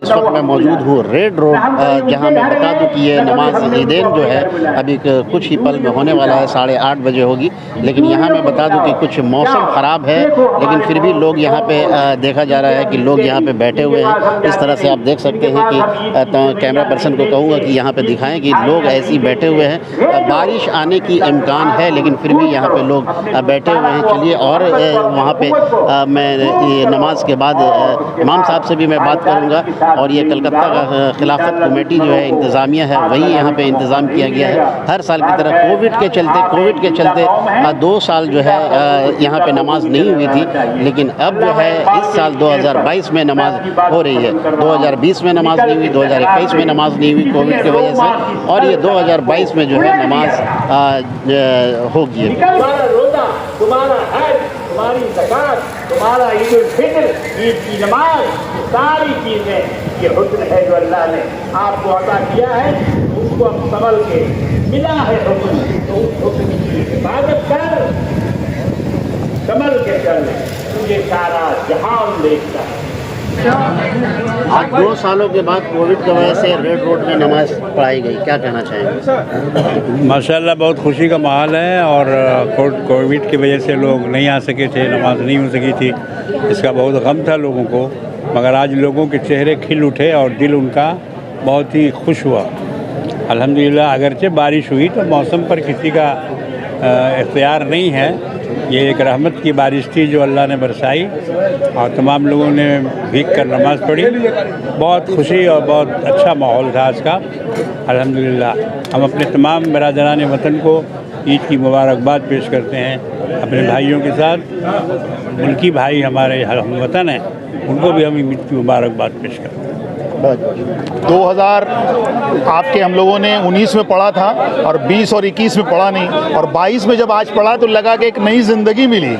इस वक्त मैं मौजूद हूँ रेड रोड, जहाँ मैं बता दूँ कि ये नमाज ईदैन जो है अभी कुछ ही पल में होने वाला है, 8:30 बजे होगी। लेकिन यहाँ मैं बता दूँ कि कुछ मौसम ख़राब है, लेकिन फिर भी लोग यहाँ पे देखा जा रहा है कि लोग यहाँ पे बैठे हुए हैं। इस तरह से आप देख सकते हैं कि कैमरा पर्सन को कहूँगा कि यहाँ पे दिखाएं कि लोग ऐसे ही बैठे हुए हैं। बारिश आने की इम्कान है, लेकिन फिर भी यहाँ पे लोग बैठे हुए हैं। चलिए, और वहाँ पे मैं ये नमाज के बाद इमाम साहब से भी मैं बात करूँगा। और ये कलकत्ता का खिलाफत कमेटी जो है, इंतज़ामिया है, वही यहाँ पे इंतज़ाम किया गया है। हर साल की तरह कोविड के चलते 2 साल जो है यहाँ पे नमाज नहीं हुई थी, लेकिन अब जो है इस साल 2022 में नमाज हो रही है। 2020 में नमाज नहीं हुई, 2021 में नमाज नहीं हुई कोविड की वजह से, और ये 2022 में जो है नमाज होगी। तुम्हारा हज, तुम्हारी ज़कात, तुम्हारा ईद उल फितर, ईद की नमाज, सारी चीज़ें ये हुक्म है जो अल्लाह ने आपको अता किया है। उसको अब संभल के मिला है हुक्म, तो उस हुक्म की हिफाजत कर, संभल के चल, तुझे सारा जहान देखता है। आज 2 सालों के बाद कोविड की वजह से रेड रोड में नमाज पढ़ाई गई, क्या कहना चाहेंगे? माशाल्लाह बहुत खुशी का माहौल है। और कोविड की वजह से लोग नहीं आ सके थे, नमाज नहीं हो सकी थी, इसका बहुत गम था लोगों को। मगर आज लोगों के चेहरे खिल उठे और दिल उनका बहुत ही खुश हुआ अल्हम्दुलिल्लाह। अगरचे बारिश हुई तो मौसम पर किसी का इख्तियार नहीं है, ये एक रहमत की बारिश थी जो अल्लाह ने बरसाई और तमाम लोगों ने भीग कर नमाज़ पढ़ी। बहुत खुशी और बहुत अच्छा माहौल था आज का अल्हम्दुलिल्लाह। हम अपने तमाम बरादरान वतन को ईद की मुबारकबाद पेश करते हैं अपने भाइयों के साथ। मुल्की भाई हमारे हम वतन हैं, उनको भी हम ईद की मुबारकबाद पेश करते हैं। 2000 आपके हम लोगों ने 19 में पढ़ा था और 20 और 21 में पढ़ा नहीं, और 22 में जब आज पढ़ा तो लगा कि एक नई ज़िंदगी मिली।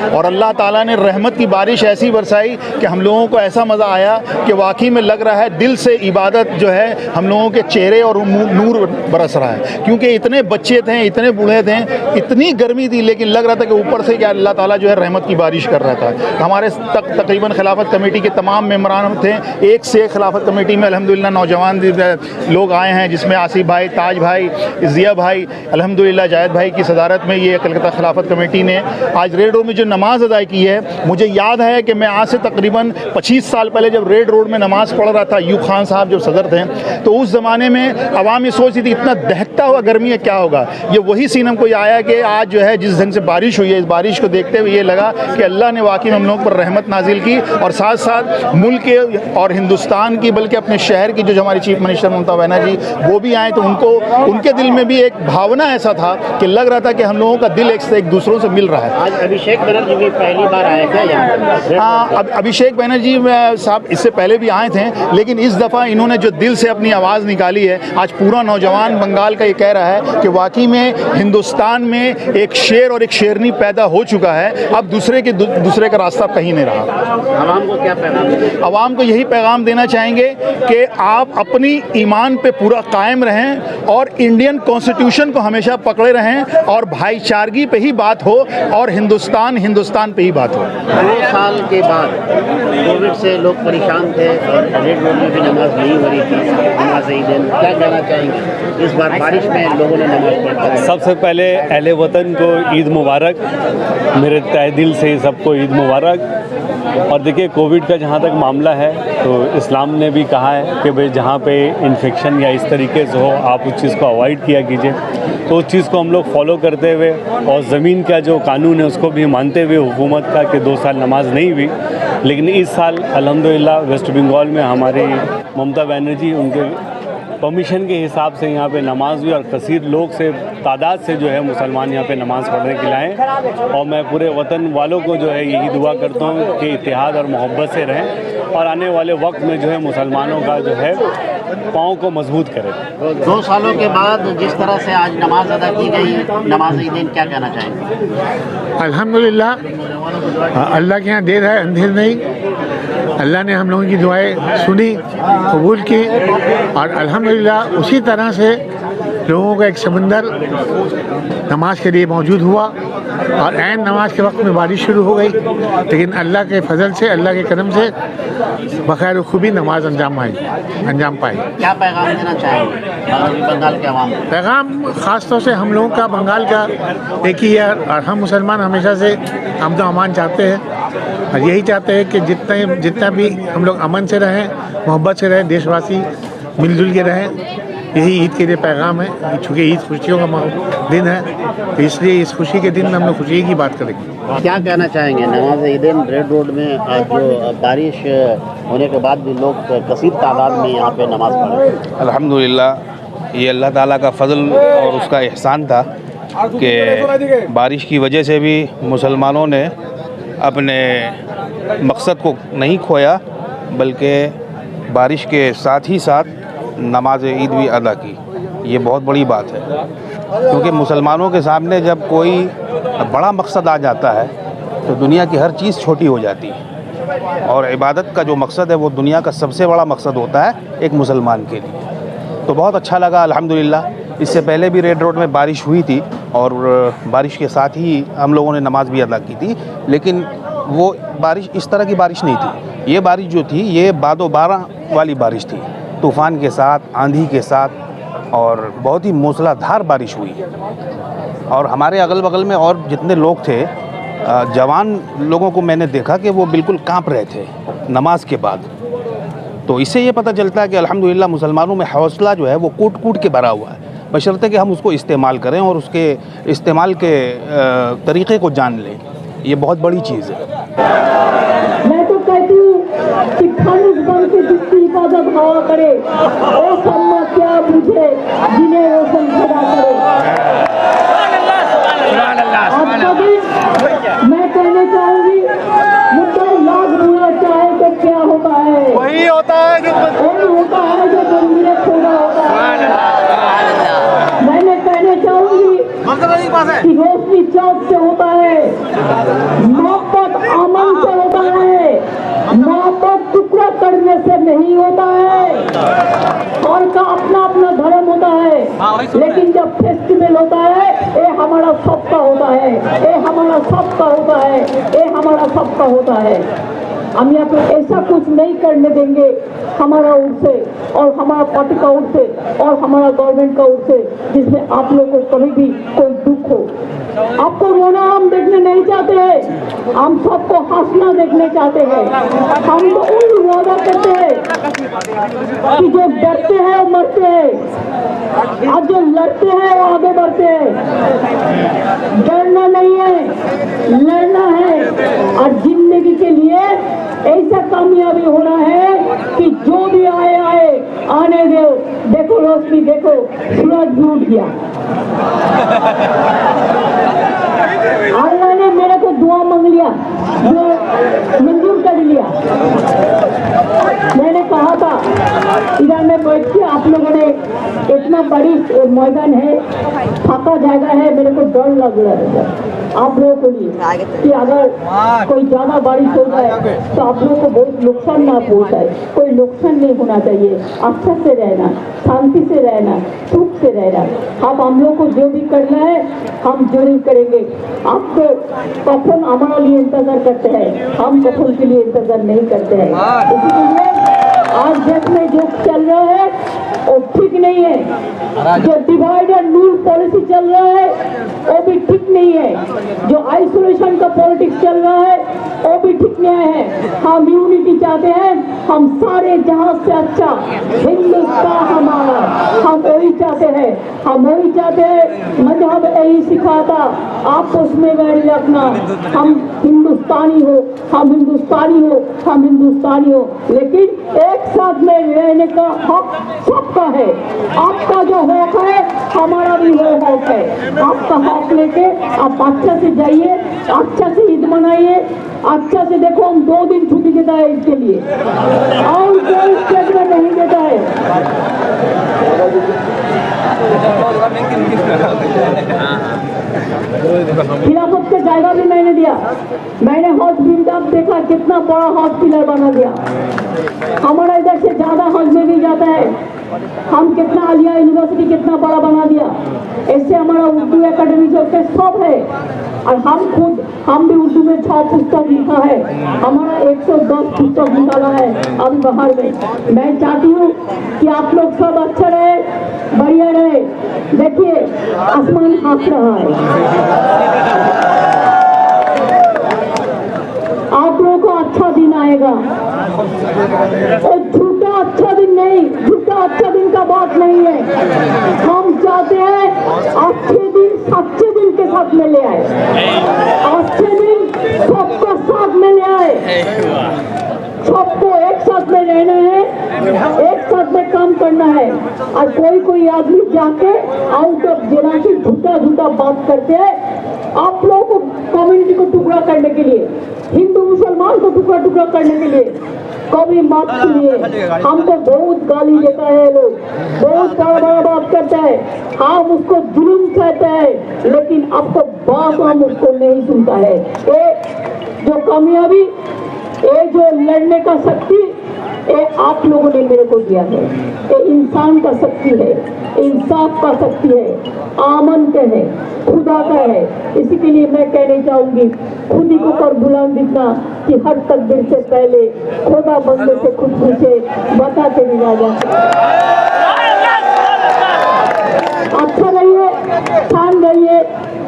और अल्लाह ताला ने रहमत की बारिश ऐसी बरसाई कि हम लोगों को ऐसा मज़ा आया कि वाकई में लग रहा है दिल से इबादत जो है हम लोगों के चेहरे और नूर बरस रहा है। क्योंकि इतने बच्चे थे, इतने बूढ़े थे, इतनी गर्मी थी, लेकिन लग रहा था कि ऊपर से क्या अल्लाह ताला जो है रहमत की बारिश कर रहा था। हमारे तकरीबन खिलाफत कमेटी के तमाम मेम्बरान थे, एक से एक खिलाफत कमेटी में अल्हम्दुलिल्लाह नौजवान लोग आए हैं, जिसमें आसिफ भाई, ताज भाई, ज़िया भाई, अल्हम्दुलिल्लाह जायद भाई की सदारत में ये कलकत्ता खिलाफत कमेटी ने आज रेड रोड में जो नमाज अदा की है। मुझे याद है कि मैं आज से तकरीबन 25 साल पहले जब रेड रोड में नमाज़ पढ़ रहा था, यूब खान साहब जब सदर थे, तो उस ज़माने में आवाम ये सोचती थी इतना दहकता हुआ गर्मी है क्या होगा। ये वही सीन हमको आया कि आज जो है जिस ढंग से बारिश हुई है, इस बारिश को देखते हुए ये लगा कि अल्लाह ने वाकई हम लोगों पर रहमत नाजिल की। और साथ साथ मुल्क के और हिंदुस्तान की, बल्कि अपने शहर की जो हमारी चीफ मिनिस्टर ममता बनर्जी वो भी आए, तो उनके दिल में भी एक भावना ऐसा था कि लग रहा था कि हम लोगों का दिल एक दूसरों से मिल रहा है। आज अभिषेक बनर्जी भी पहली बार आए थे यहाँ? हाँ, अभिषेक बनर्जी साहब इससे पहले भी आए थे, लेकिन इस दफ़ा इन्होंने जो दिल से अपनी आवाज़ निकाली है, आज पूरा नौजवान बंगाल का ये कह रहा है कि वाकई में हिंदुस्तान में एक शेर और एक शेरनी पैदा हो चुका है। अब दूसरे का रास्ता कहीं नहीं रहा। आवाम को क्या पैगाम? आवाम को यही पैगाम देना चाहेंगे कि आप अपनी ईमान पे पूरा कायम रहें और इंडियन कॉन्स्टिट्यूशन को हमेशा पकड़े रहें और भाईचारगी पे ही बात हो और हिंदुस्तान पे ही बात हो। 2 साल के बाद कोविड से लोग परेशान थे और रेड रोड में भी नमाज नहीं हो रही थी, नमाज ईदैन, क्या कहना चाहेंगे? इस बार बारिश में लोगों ने नमाज पढ़ी। सबसे पहले अहले वतन को ईद मुबारक, मेरे तहे दिल से सबको ईद मुबारक। और देखिए, कोविड का जहाँ तक मामला है तो इस्लाम ने भी कहा है कि भाई जहाँ पे इन्फेक्शन या इस तरीके से हो आप उस चीज़ को अवॉइड किया कीजिए। तो उस चीज़ को हम लोग फॉलो करते हुए और ज़मीन का जो कानून है उसको भी मानते हुए हुकूमत का कि 2 साल नमाज नहीं हुई, लेकिन इस साल अल्हम्दुलिल्लाह वेस्ट बंगाल में हमारी ममता बनर्जी उनके परमिशन के हिसाब से यहाँ पे नमाज हुई और कसीर लोग से तादाद से जो है मुसलमान यहाँ पे नमाज़ पढ़ने के लिए आए। और मैं पूरे वतन वालों को जो है यही दुआ करता हूँ कि इत्तेहाद और मोहब्बत से रहें और आने वाले वक्त में जो है मुसलमानों का जो है पाँव को मजबूत करें। 2 सालों के बाद जिस तरह से आज नमाज अदा की गई, नमाज ईदैन, क्या कहना चाहेंगे? अल्हम्दुलिल्लाह, अल्लाह के यहाँ देर है अंधेर नहीं। अल्लाह ने हम लोगों की दुआएं सुनी, कबूल की और अल्हम्दुलिल्लाह उसी तरह से लोगों का एक समंदर नमाज के लिए मौजूद हुआ और ऐन नमाज के वक्त में बारिश शुरू हो गई, लेकिन अल्लाह के फजल से, अल्लाह के करम से बखैर खूबी नमाज अंजाम पाई। क्या पैगाम देना चाहेंगे बंगाल के अवाम को? पैगाम ख़ास तौर से हम लोगों का बंगाल का एक ही है, और हम मुसलमान हमेशा से अमन अमान चाहते हैं और यही चाहते हैं कि जितना भी हम लोग अमन से रहें, मोहब्बत से रहें, देशवासी मिलजुल के रहें। यही ईद के लिए पैगाम है। चूँकि ईद खुशियों का दिन है, तो इसलिए इस खुशी के दिन में हम लोग खुशी की बात करेंगे। क्या कहना चाहेंगे नमाज ईदैन रेड रोड में आज जो बारिश होने के बाद भी लोग कसीर तादाद में यहाँ पे नमाज पढ़े? अल्हम्दुलिल्लाह, ये अल्लाह ताला का फ़ज़ल और उसका एहसान था कि बारिश की वजह से भी मुसलमानों ने अपने मकसद को नहीं खोया, बल्कि बारिश के साथ ही साथ नमाज ईद भी अदा की। ये बहुत बड़ी बात है, क्योंकि मुसलमानों के सामने जब कोई बड़ा मकसद आ जाता है तो दुनिया की हर चीज़ छोटी हो जाती है, और इबादत का जो मकसद है वो दुनिया का सबसे बड़ा मकसद होता है एक मुसलमान के लिए। तो बहुत अच्छा लगा अल्हम्दुलिल्लाह। इससे पहले भी रेड रोड में बारिश हुई थी और बारिश के साथ ही हम लोगों ने नमाज भी अदा की थी, लेकिन वो बारिश इस तरह की बारिश नहीं थी। ये बारिश जो थी ये बादो-बारा वाली बारिश थी, तूफ़ान के साथ, आंधी के साथ, और बहुत ही मूसलाधार बारिश हुई। और हमारे अगल बगल में और जितने लोग थे, जवान लोगों को मैंने देखा कि वो बिल्कुल कांप रहे थे नमाज के बाद। तो इससे ये पता चलता है कि अल्हम्दुलिल्लाह मुसलमानों में हौसला जो है वो कूट कूट के भरा हुआ है, बशर्ते कि हम उसको इस्तेमाल करें और उसके इस्तेमाल के तरीक़े को जान लें। ये बहुत बड़ी चीज़ है। मैं तो कहती हूँ कि खालिद बन के जिसकी हिफाजत हवा करे, वो सम्मा क्या बुझे जिन्हें वो संखदा करे। आपका दिन मैं कहना चाहूँगी, मुझे लाख बुरा चाहे तो क्या होता है, वही होता है जो जमीन खोदा होता है। मैंने कहना चाहूँगी कि रोशनी चौक से होता है, मोहब्बत अमन से होता है, मोहब्बत टुकड़ा करने से नहीं होता है। और का अपना अपना धर्म होता है, लेकिन जब फेस्टिवल होता है ये हमारा सबका होता है, ये हमारा सबका होता है, ये हमारा सबका होता है। हम यहाँ पे ऐसा कुछ नहीं करने देंगे हमारा ओर से और हमारा पार्टी का ओर से और हमारा गवर्नमेंट का ओर से जिसमें आप लोगों को कभी भी कोई दुख हो। आपको रोना हम देखने नहीं चाहते हैं, हम सबको हंसना देखने चाहते हैं। हम तो उन वादा करते हैं कि जो डरते हैं वो मरते हैं और जो लड़ते हैं वो आगे बढ़ते हैं। डरना नहीं है, लड़ना है और जिंदगी के लिए ऐसा कामयाबी होना है कि जो भी आए आए आने दो। देखो रोशनी, देखो सूरज भी उठ गया। अल्लाह ने मेरे को दुआ मांग लिया, जो मंजूर कर लिया। मैंने कहा था इधर में बैठ के आप लोगों ने इतना बड़ी मैदान है, फाका जगह है, मेरे को डर लग रहा है आप लोगों को लिए कि अगर कोई ज्यादा बारिश हो जाए तो आप लोगों को बहुत नुकसान ना पहुंचाए। कोई नुकसान नहीं होना चाहिए, अच्छा से रहना, शांति से रहना, सुख से रहना। अब हम लोग को जो भी करना है हम जरूर करेंगे। आपको कफन हमारे लिए इंतजार करते हैं, हम कफन के लिए इंतजार नहीं करते हैं। इसीलिए आज देश में जो चल रहा है वो ठीक नहीं है, जो डिवाइड एंड रूल पॉलिसी चल रहा है वो भी ठीक नहीं है, जो आइसोलेशन का पॉलिटिक्स चल रहा है वो भी ठीक नहीं है। हम यूनिटी चाहते हैं, हम सारे जहां से अच्छा हिंदुस्तान हमारा, हम वही चाहते हैं, हम वही चाहते हैं। मजहब यही सिखाता आपको उसमें वैरी रखना, हम हिंदुस्तानी हो, हम हिंदुस्तानी हो, हम हिंदुस्तानी हो, लेकिन एक साथ में रहने का हक सबका है। आपका जो हक है हमारा भी वो हक है। आपका हक लेके आप अच्छा से जाइए, अच्छा से ईद मनाइए, अच्छा से। देखो हम 2 दिन छुट्टी देता है ईद के लिए और कोई स्टेट में नहीं देता है। खिलाफत का जायगा भी मैंने दिया, मैंने हॉस्पिटल देखा कितना बड़ा हॉस्पिटल बना दिया। हमारा इधर से ज्यादा हज में भी जाता है, हम कितना आलिया यूनिवर्सिटी कितना बड़ा बना दिया। इससे हमारा उर्दू एकेडमी जो सब है, और हम भी उर्दू में 6 पुस्तक लिखा है, हमारा 110 पुस्तक निकाला है अभी बाहर में। मैं चाहती हूँ कि आप लोग सब अच्छे रहे, बढ़िया रहे। देखिए आसमान हंस रहा है, आप लोगों को अच्छा दिन आएगा। और झूठा अच्छा दिन नहीं, झूठा अच्छा दिन का बात नहीं है। हम चाहते हैं अच्छे दिन सच्चे दिन के साथ में ले आए, अच्छे दिन सबका साथ में ले आए, सबको एक साथ में रहना है, एक साथ में काम करना है। और कोई आदमी जाके आउट ऑफ जेना की झूठा बात करते हैं आप लोगों को, कम्युनिटी को टुकड़ा करने के लिए, हिंदू मुसलमान को टुकड़ा करने के लिए कभी मत सुनिए। हमको बहुत गाली देता है लोग, बहुत बड़ा बात करता है, हम उसको जुल्म कहते हैं, लेकिन आपको बात हम उसको नहीं सुनता है। ये जो कामयाबी, ये जो लड़ने का शक्ति, ये आप लोगों ने मेरे को दिया है। ये इंसान का शक्ति है, इंसाफ का शक्ति है, आमन का है, खुदा का है। इसी के लिए मैं कहना चाहूंगी, खुद ही को कर बुलंद इतना कि हर तकदीर से पहले खुदा बंदे से खुद पूछे, बताते नहीं राजा। अच्छा रहिए, शान रहिए,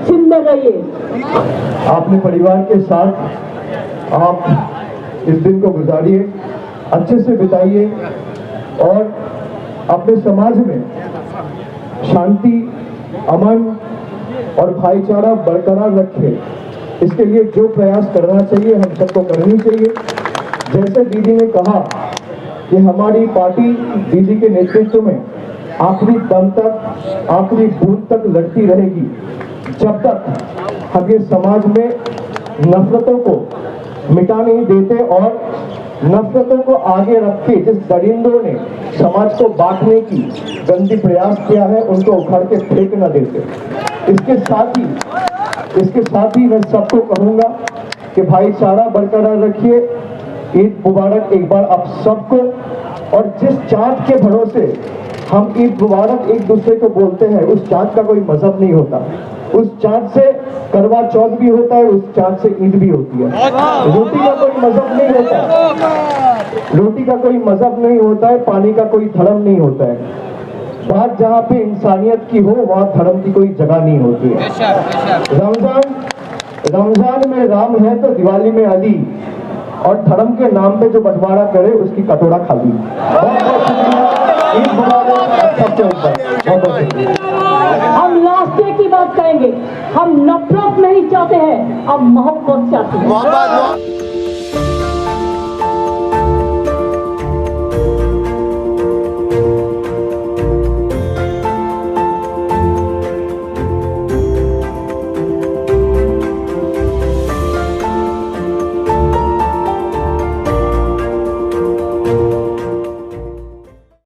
सुंदर रहिए। अपने परिवार के साथ आप इस दिन को गुजारिए, अच्छे से बिताइए और अपने समाज में शांति, अमन और भाईचारा बरकरार रखें। इसके लिए जो प्रयास करना चाहिए हम सबको करनी चाहिए। जैसे दीदी ने कहा कि हमारी पार्टी दीदी के नेतृत्व में आखिरी दम तक, आखिरी बूंद तक लड़ती रहेगी, जब तक हम ये समाज में नफरतों को मिटा नहीं देते और नफरतों को आगे रख के जिस दरिंदों ने समाज को बांटने की गंदी प्रयास किया है उनको उखाड़ के फेंक न देते। इसके साथ ही मैं सबको कहूंगा कि भाईचारा बरकरार रखिए। ईद मुबारक एक बार आप सबको। और जिस चाँद के भरोसे हम ईद मुबारक एक दूसरे को बोलते हैं, उस चाँद का कोई मजहब नहीं होता। उस चाँद से करवा चौथ भी होता है, उस चाँद से ईद भी होती है। रोटी का कोई मजहब नहीं होता, रोटी का कोई मजहब नहीं होता है, पानी का कोई धर्म नहीं होता है। बात जहाँ पे इंसानियत की हो वहाँ धर्म की कोई जगह नहीं होती है। रमजान में राम है तो दिवाली में अली, और धर्म के नाम पे जो बंटवारा करे उसकी कटोरा खाली। ईद मुबारक सबसे ऊपर। हम लास्ट की बात करेंगे, हम नफरत नहीं चाहते हैं, हम मोहब्बत चाहते हैं।